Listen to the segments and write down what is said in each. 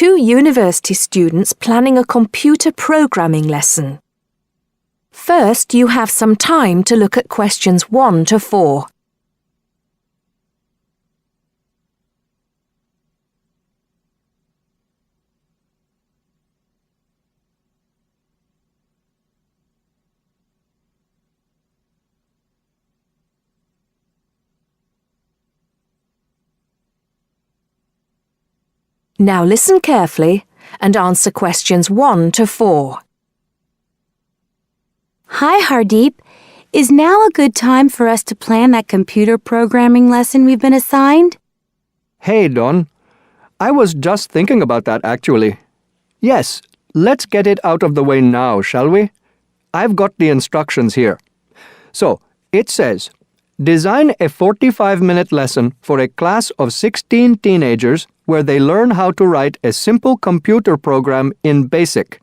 two university students planning a computer programming lesson. First, you have some time to look at questions 1 to 4. Now listen carefully and answer questions 1 to 4. Hi, Hardeep. Is now a good time for us to plan that computer programming lesson we've been assigned? Hey, Don. I was just thinking about that, actually. Yes, let's get it out of the way now, shall we? I've got the instructions here. So, it says, design a 45-minute lesson for a class of 16 teenagers where they learn how to write a simple computer program in BASIC.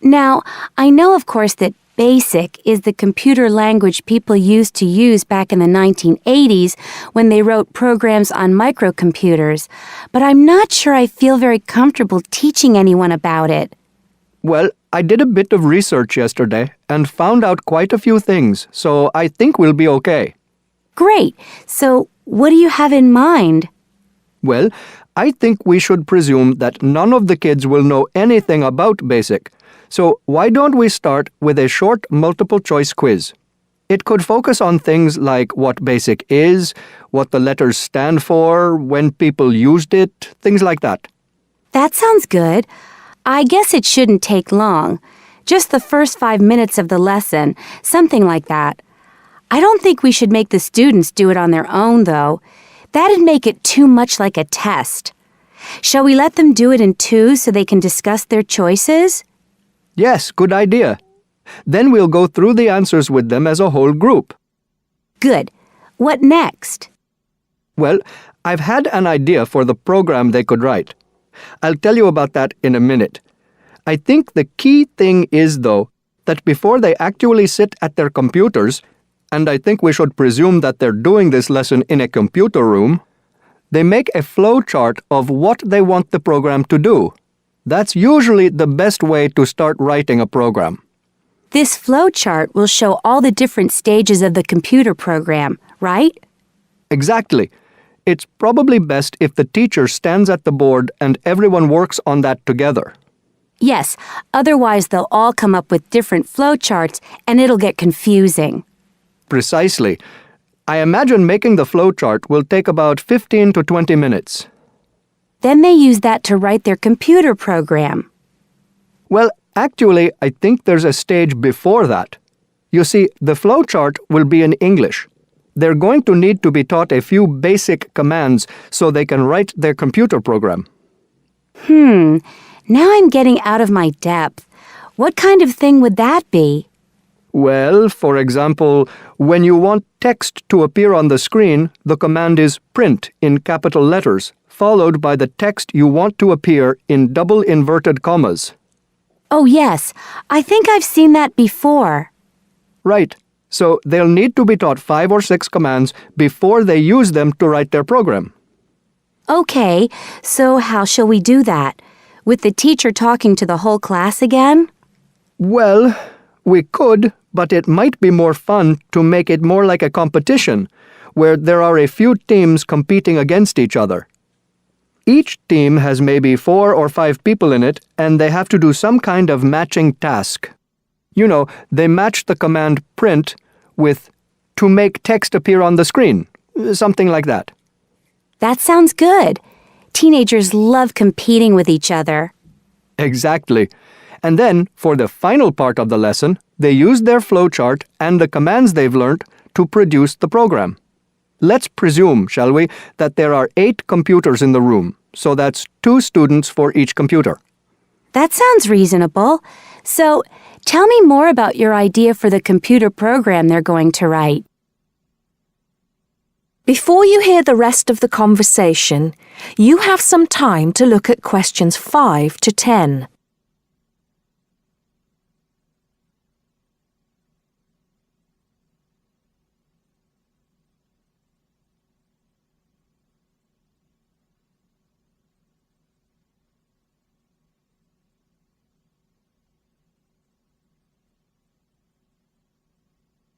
Now, I know, of course, that BASIC is the computer language people used to use back in the 1980s when they wrote programs on microcomputers, but I'm not sure I feel very comfortable teaching anyone about it. Well, I did a bit of research yesterday and found out quite a few things, so I think we'll be okay. Great. So, what do you have in mind? Well, I think we should presume that none of the kids will know anything about BASIC. So why don't we start with a short multiple-choice quiz? It could focus on things like what BASIC is, what the letters stand for, when people used it, things like that. That sounds good. I guess it shouldn't take long. Just the first 5 minutes of the lesson, something like that. I don't think we should make the students do it on their own, though. That'd make it too much like a test. Shall we let them do it in twos so they can discuss their choices? Yes, good idea. Then we'll go through the answers with them as a whole group. Good. What next? Well, I've had an idea for the program they could write. I'll tell you about that in a minute. I think the key thing is, though, that before they actually sit at their computers, and I think we should presume that they're doing this lesson in a computer room, they make a flow chart of what they want the program to do. That's usually the best way to start writing a program. This flow chart will show all the different stages of the computer program, right? Exactly. It's probably best if the teacher stands at the board and everyone works on that together. Yes, otherwise they'll all come up with different flow charts and it'll get confusing. Precisely. I imagine making the flow chart will take about 15 to 20 minutes. Then they use that to write their computer program. Well, actually, I think there's a stage before that. You see, the flow chart will be in English. They're going to need to be taught a few basic commands so they can write their computer program. Now I'm getting out of my depth. What kind of thing would that be? Well, for example, when you want text to appear on the screen, the command is print in capital letters, followed by the text you want to appear in double inverted commas. Oh, yes. I think I've seen that before. Right. So they'll need to be taught 5 or 6 commands before they use them to write their program. Okay, so how shall we do that? With the teacher talking to the whole class again? Well, we could, but it might be more fun to make it more like a competition, where there are a few teams competing against each other. Each team has maybe 4 or 5 people in it, and they have to do some kind of matching task. You know, they match the command print with to make text appear on the screen, something like that. That sounds good. Teenagers love competing with each other. Exactly. And then, for the final part of the lesson, they use their flowchart and the commands they've learned to produce the program. Let's presume, shall we, that there are 8 computers in the room, so that's 2 students for each computer. That sounds reasonable. So, tell me more about your idea for the computer program they're going to write. Before you hear the rest of the conversation, you have some time to look at questions 5 to 10.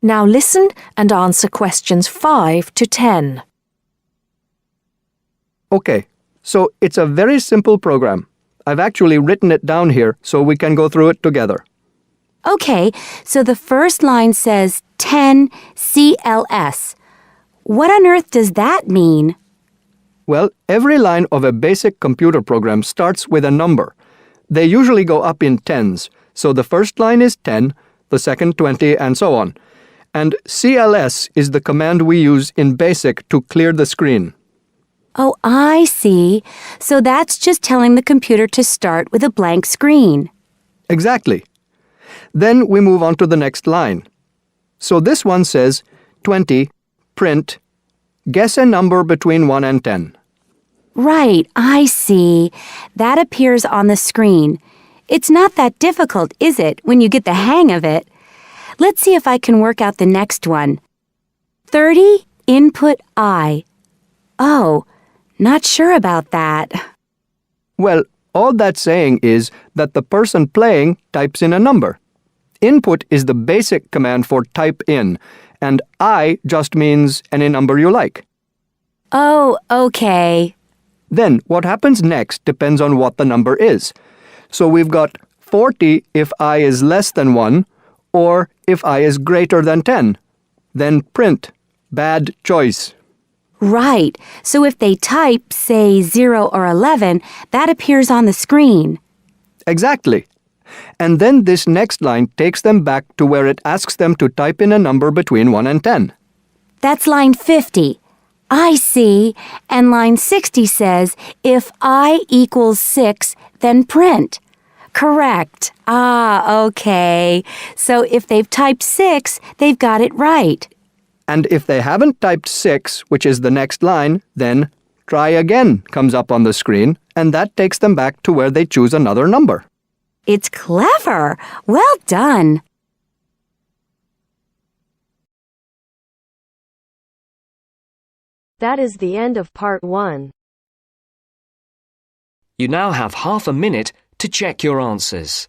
Now listen and answer questions 5 to 10. Okay, so it's a very simple program. I've actually written it down here so we can go through it together. Okay, so the first line says 10 CLS. What on earth does that mean? Well, every line of a basic computer program starts with a number. They usually go up in tens, so the first line is 10, the second 20, and so on. And CLS is the command we use in BASIC to clear the screen. Oh, I see. So that's just telling the computer to start with a blank screen. Exactly. Then we move on to the next line. So this one says 20, print, guess a number between 1 and 10. Right, I see. That appears on the screen. It's not that difficult, is it, when you get the hang of it? Let's see if I can work out the next one. 30, input I. Oh, not sure about that. Well, all that's saying is that the person playing types in a number. Input is the basic command for type in, and I just means any number you like. Oh, okay. Then what happens next depends on what the number is. So we've got 40 if I is less than 1, or if I is greater than 10. Then print. Bad choice. Right. So if they type, say, 0 or 11, that appears on the screen. Exactly. And then this next line takes them back to where it asks them to type in a number between 1 and 10. That's line 50. I see. And line 60 says, if I equals 6, then print. Correct. Ah, okay. So if they've typed 6, they've got it right. And if they haven't typed 6, which is the next line, then try again comes up on the screen, and that takes them back to where they choose another number. It's clever. Well done. That is the end of part 1. You now have half a minute to check your answers.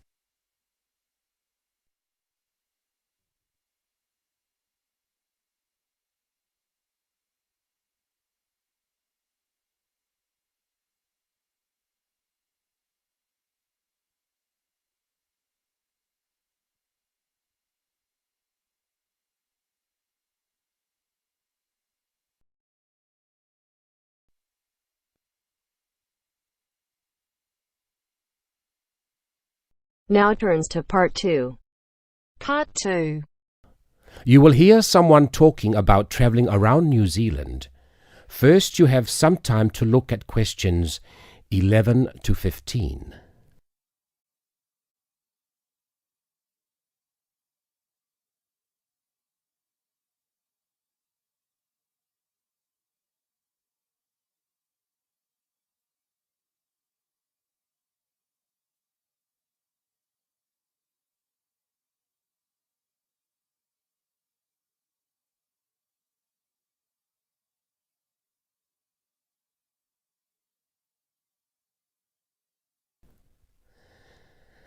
Now turns to part 2. Part 2. You will hear someone talking about travelling around New Zealand. First, you have some time to look at questions 11 to 15.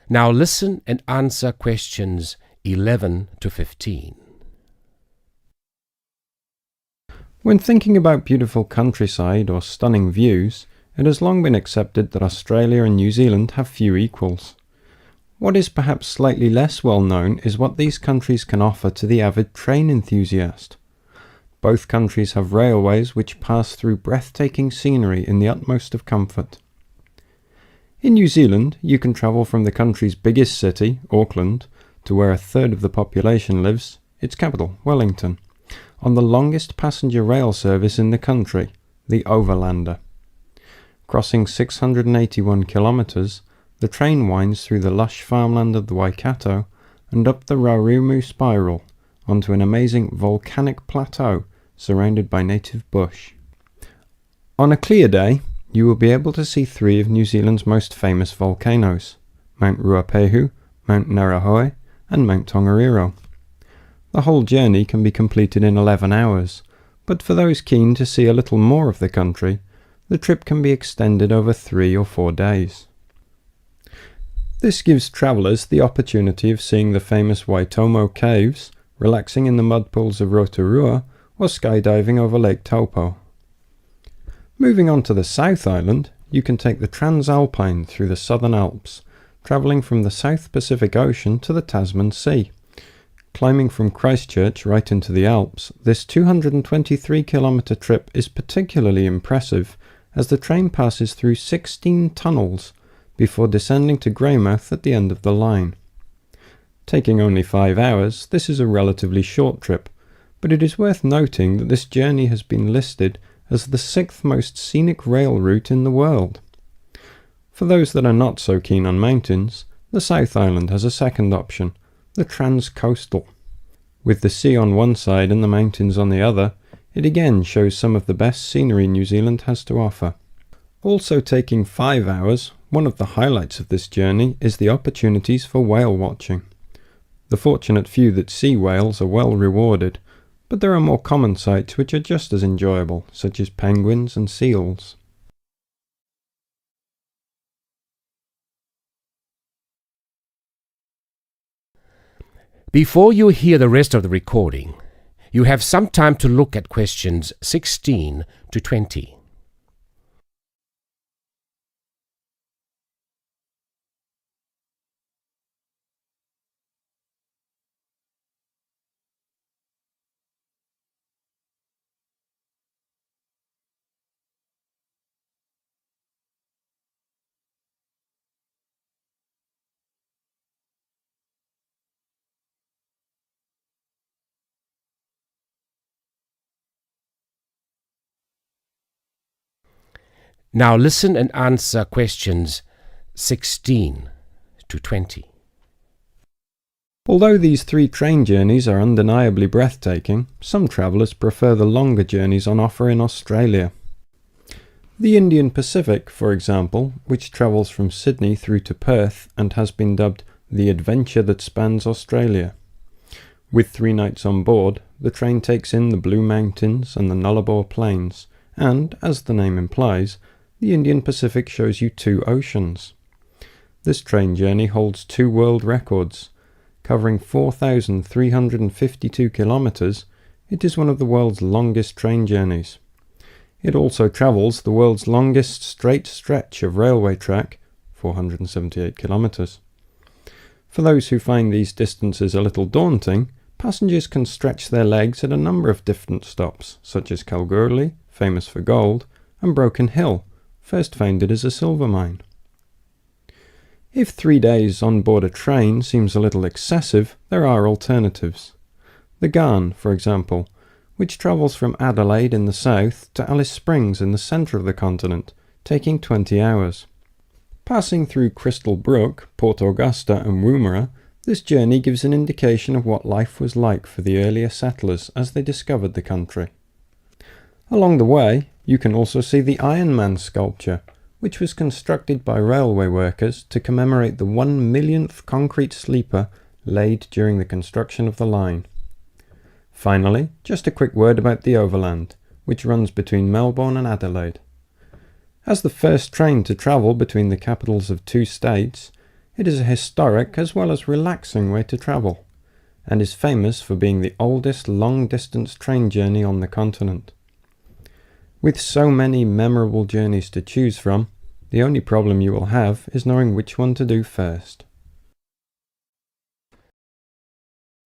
Now listen and answer questions 11 to 15. When thinking about beautiful countryside or stunning views, it has long been accepted that Australia and New Zealand have few equals. What is perhaps slightly less well known is what these countries can offer to the avid train enthusiast. Both countries have railways which pass through breathtaking scenery in the utmost of comfort. In New Zealand, you can travel from the country's biggest city, Auckland, to where a third of the population lives, its capital, Wellington, on the longest passenger rail service in the country, the Overlander. Crossing 681 kilometres, the train winds through the lush farmland of the Waikato and up the Raurumu spiral onto an amazing volcanic plateau surrounded by native bush. On a clear day, you will be able to see 3 of New Zealand's most famous volcanoes, Mount Ruapehu, Mount Ngauruhoe and Mount Tongariro. The whole journey can be completed in 11 hours, but for those keen to see a little more of the country, the trip can be extended over 3 or 4 days. This gives travellers the opportunity of seeing the famous Waitomo Caves, relaxing in the mud pools of Rotorua, or skydiving over Lake Taupo. Moving on to the South Island, you can take the Transalpine through the Southern Alps, travelling from the South Pacific Ocean to the Tasman Sea. Climbing from Christchurch right into the Alps, this 223-kilometre trip is particularly impressive as the train passes through 16 tunnels before descending to Greymouth at the end of the line. Taking only 5 hours, this is a relatively short trip, but it is worth noting that this journey has been listed as the 6th most scenic rail route in the world. For those that are not so keen on mountains, the South Island has a second option, the Transcoastal. With the sea on one side and the mountains on the other, it again shows some of the best scenery New Zealand has to offer. Also taking 5 hours, one of the highlights of this journey is the opportunities for whale watching. The fortunate few that see whales are well rewarded, but there are more common sights which are just as enjoyable, such as penguins and seals. Before you hear the rest of the recording, you have some time to look at questions 16 to 20. Now listen and answer questions 16 to 20. Although these 3 train journeys are undeniably breathtaking, some travellers prefer the longer journeys on offer in Australia. The Indian Pacific, for example, which travels from Sydney through to Perth and has been dubbed the adventure that spans Australia. With 3 nights on board, the train takes in the Blue Mountains and the Nullarbor Plains, and, as the name implies, the Indian Pacific shows you 2 oceans. This train journey holds 2 world records. Covering 4,352 kilometres, it is one of the world's longest train journeys. It also travels the world's longest straight stretch of railway track, 478 kilometres. For those who find these distances a little daunting, passengers can stretch their legs at a number of different stops, such as Kalgoorlie, famous for gold, and Broken Hill, first founded as a silver mine. If 3 days on board a train seems a little excessive, there are alternatives. The Garn, for example, which travels from Adelaide in the south to Alice Springs in the centre of the continent, taking 20 hours. Passing through Crystal Brook, Port Augusta and Woomera, this journey gives an indication of what life was like for the earlier settlers as they discovered the country. Along the way, you can also see the Iron Man sculpture, which was constructed by railway workers to commemorate the 1,000,000th concrete sleeper laid during the construction of the line. Finally, just a quick word about the Overland, which runs between Melbourne and Adelaide. As the first train to travel between the capitals of 2 states, it is a historic as well as relaxing way to travel, and is famous for being the oldest long-distance train journey on the continent. With so many memorable journeys to choose from, the only problem you will have is knowing which one to do first.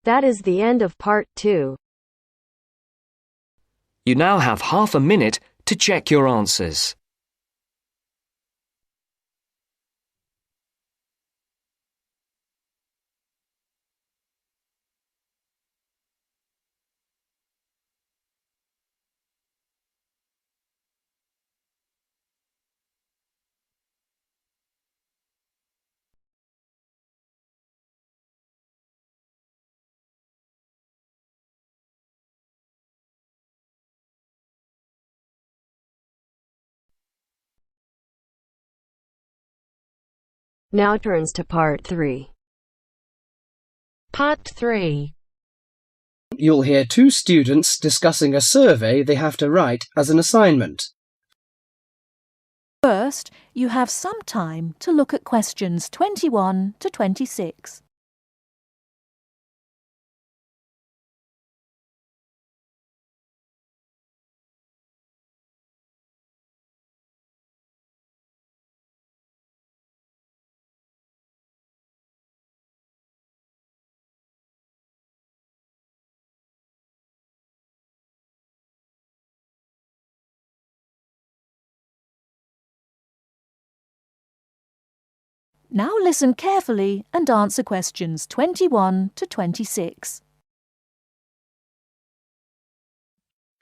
That is the end of part 2. You now have half a minute to check your answers. Now turns to part 3. Part 3. You'll hear 2 students discussing a survey they have to write as an assignment. First, you have some time to look at questions 21 to 26. Now listen carefully and answer questions 21 to 26.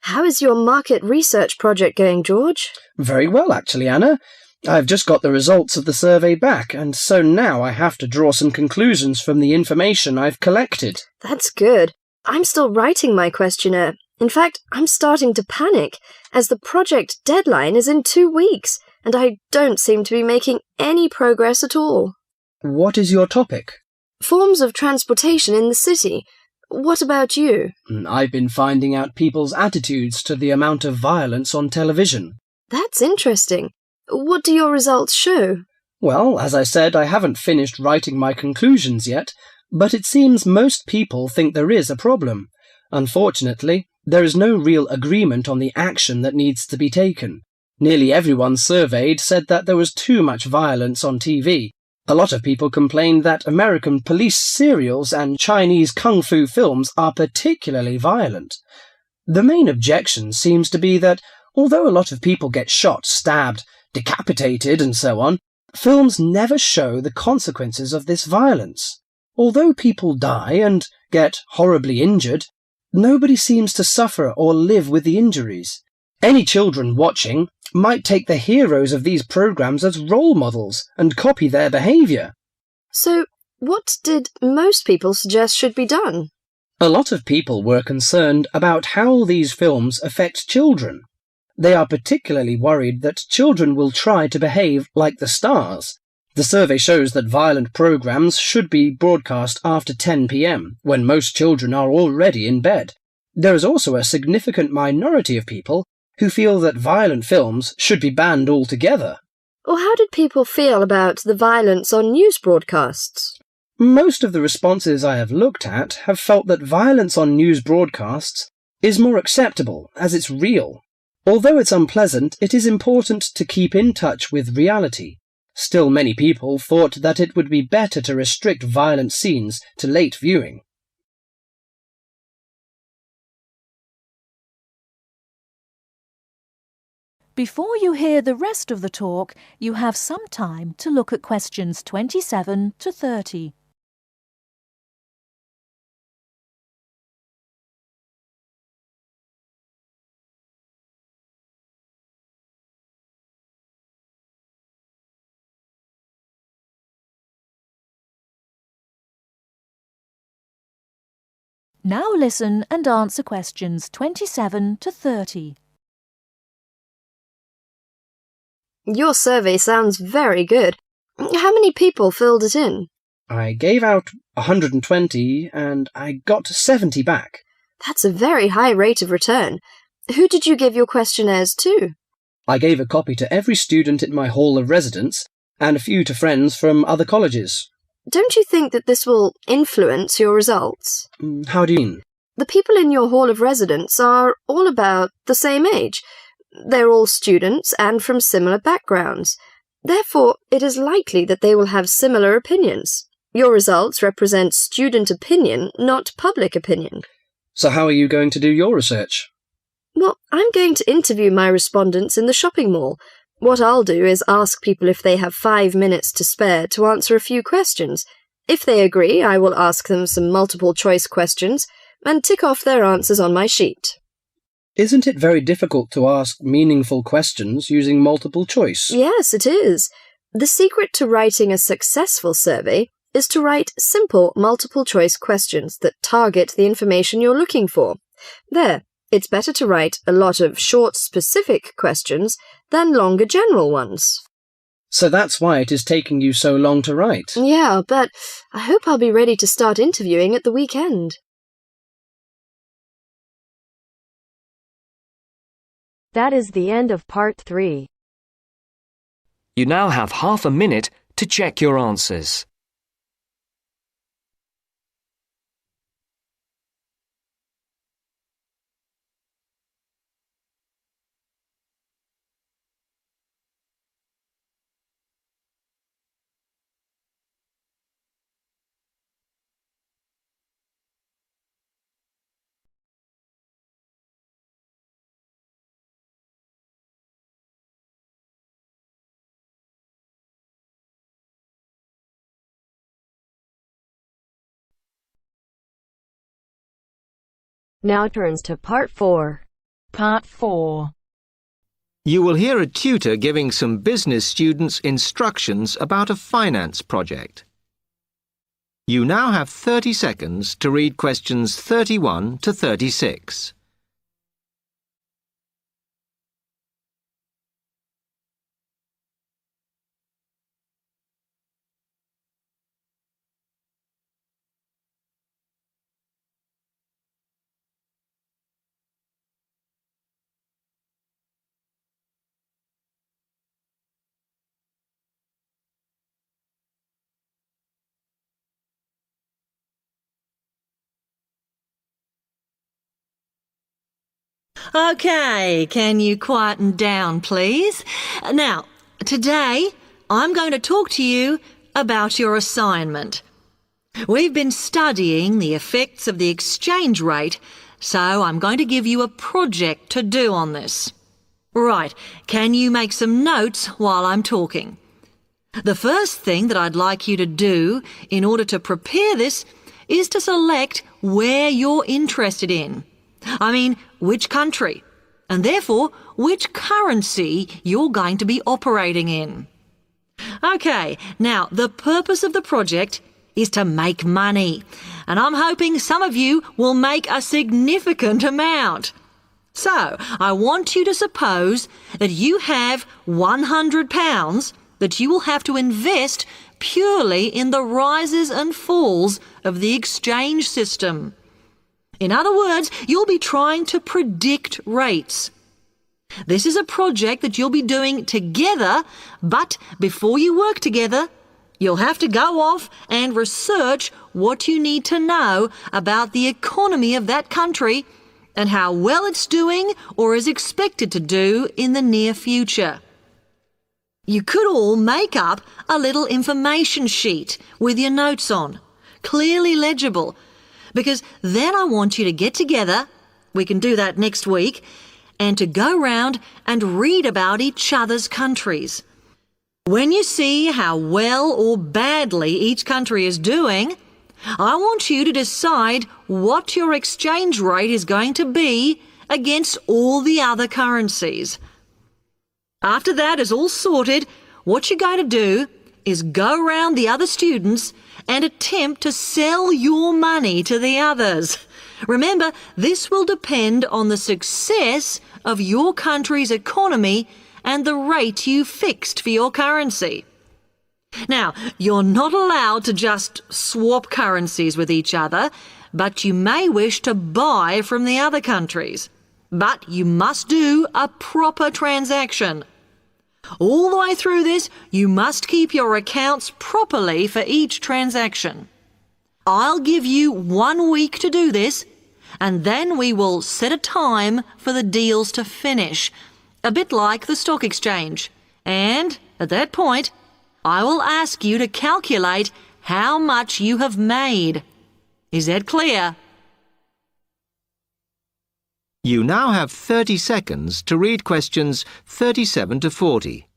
How is your market research project going, George? Very well, actually, Anna. I've just got the results of the survey back, and so now I have to draw some conclusions from the information I've collected. That's good. I'm still writing my questionnaire. In fact, I'm starting to panic, as the project deadline is in 2 weeks, and I don't seem to be making any progress at all. What is your topic? Forms of transportation in the city. What about you? I've been finding out people's attitudes to the amount of violence on television. That's interesting. What do your results show? Well, as I said, I haven't finished writing my conclusions yet, but it seems most people think there is a problem. Unfortunately, there is no real agreement on the action that needs to be taken. Nearly everyone surveyed said that there was too much violence on TV. A lot of people complained that American police serials and Chinese kung fu films are particularly violent. The main objection seems to be that, although a lot of people get shot, stabbed, decapitated and so on, films never show the consequences of this violence. Although people die and get horribly injured, nobody seems to suffer or live with the injuries. Any children watching might take the heroes of these programs as role models and copy their behaviour. So, what did most people suggest should be done? A lot of people were concerned about how these films affect children. They are particularly worried that children will try to behave like the stars. The survey shows that violent programs should be broadcast after 10 p.m, when most children are already in bed. There is also a significant minority of people who feel that violent films should be banned altogether. Or how did people feel about the violence on news broadcasts? Most of the responses I have looked at have felt that violence on news broadcasts is more acceptable, as it's real. Although it's unpleasant, it is important to keep in touch with reality. Still, many people thought that it would be better to restrict violent scenes to late viewing. Before you hear the rest of the talk, you have some time to look at questions 27 to 30. Now listen and answer questions 27 to 30. Your survey sounds very good. How many people filled it in? I gave out 120 and I got 70 back. That's a very high rate of return. Who did you give your questionnaires to? I gave a copy to every student in my hall of residence and a few to friends from other colleges. Don't you think that this will influence your results? How do you mean? The people in your hall of residence are all about the same age. They're all students and from similar backgrounds. Therefore, it is likely that they will have similar opinions. Your results represent student opinion, not public opinion. So how are you going to do your research? Well, I'm going to interview my respondents in the shopping mall. What I'll do is ask people if they have 5 minutes to spare to answer a few questions. If they agree, I will ask them some multiple-choice questions and tick off their answers on my sheet. Isn't it very difficult to ask meaningful questions using multiple choice? Yes, it is. The secret to writing a successful survey is to write simple multiple-choice questions that target the information you're looking for. There, it's better to write a lot of short, specific questions than longer general ones. So that's why it is taking you so long to write. Yeah, but I hope I'll be ready to start interviewing at the weekend. That is the end of part 3. You now have half a minute to check your answers. Now turns to Part 4. Part 4. You will hear a tutor giving some business students instructions about a finance project. You now have 30 seconds to read questions 31 to 36. OK, can you quieten down, please? Now, today I'm going to talk to you about your assignment. We've been studying the effects of the exchange rate, so I'm going to give you a project to do on this. Right, can you make some notes while I'm talking? The first thing that I'd like you to do in order to prepare this is to select where you're interested in. I mean, which country, and therefore which currency you're going to be operating in. OK, now the purpose of the project is to make money, and I'm hoping some of you will make a significant amount. So, I want you to suppose that you have £100 that you will have to invest purely in the rises and falls of the exchange system. In other words, you'll be trying to predict rates. This is a project that you'll be doing together, but before you work together, you'll have to go off and research what you need to know about the economy of that country and how well it's doing or is expected to do in the near future. You could all make up a little information sheet with your notes on, clearly legible, because then I want you to get together, we can do that next week, and to go round and read about each other's countries. When you see how well or badly each country is doing, I want you to decide what your exchange rate is going to be against all the other currencies. After that is all sorted, what you're going to do is go round the other students and attempt to sell your money to the others. Remember, this will depend on the success of your country's economy and the rate you fixed for your currency. Now, you're not allowed to just swap currencies with each other, but you may wish to buy from the other countries. But you must do a proper transaction. All the way through this, you must keep your accounts properly for each transaction. I'll give you 1 week to do this, and then we will set a time for the deals to finish, a bit like the stock exchange. And at that point, I will ask you to calculate how much you have made. Is that clear? You now have 30 seconds to read questions 37 to 40.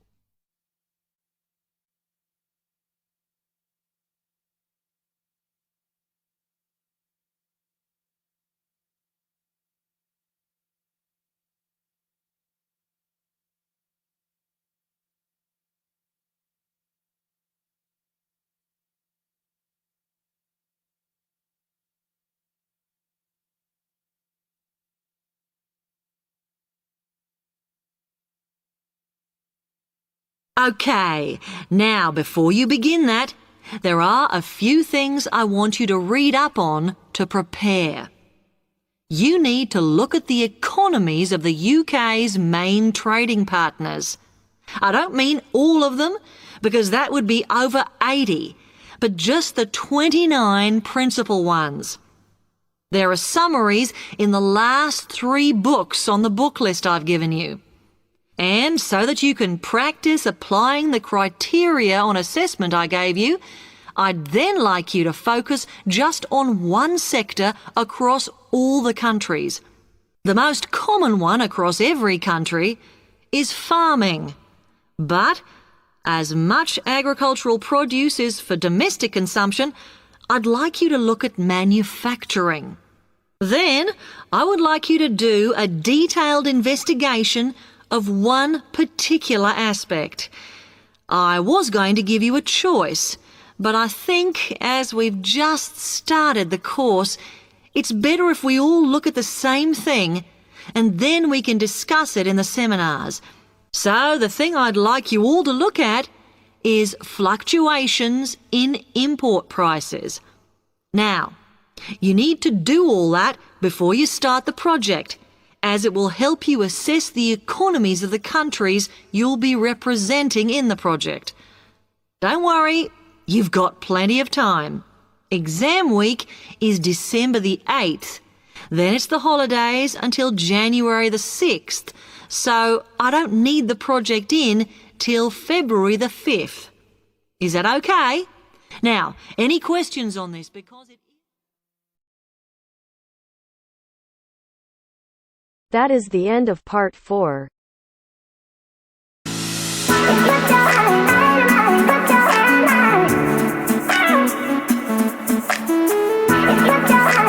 OK, now before you begin that, there are a few things I want you to read up on to prepare. You need to look at the economies of the UK's main trading partners. I don't mean all of them, because that would be over 80, but just the 29 principal ones. There are summaries in the last 3 books on the book list I've given you. And so that you can practice applying the criteria on assessment I gave you, I'd then like you to focus just on one sector across all the countries. The most common one across every country is farming. But as much agricultural produce is for domestic consumption, I'd like you to look at manufacturing. Then I would like you to do a detailed investigation of one particular aspect. I was going to give you a choice, but I think as we've just started the course, it's better if we all look at the same thing and then we can discuss it in the seminars. So the thing I'd like you all to look at is fluctuations in import prices. Now, you need to do all that before you start the project, as it will help you assess the economies of the countries you'll be representing in the project. Don't worry, you've got plenty of time. Exam week is December the 8th. Then it's the holidays until January the 6th, so I don't need the project in till February the 5th. Is that okay? Now, any questions on this? Because it That is the end of part 4. It's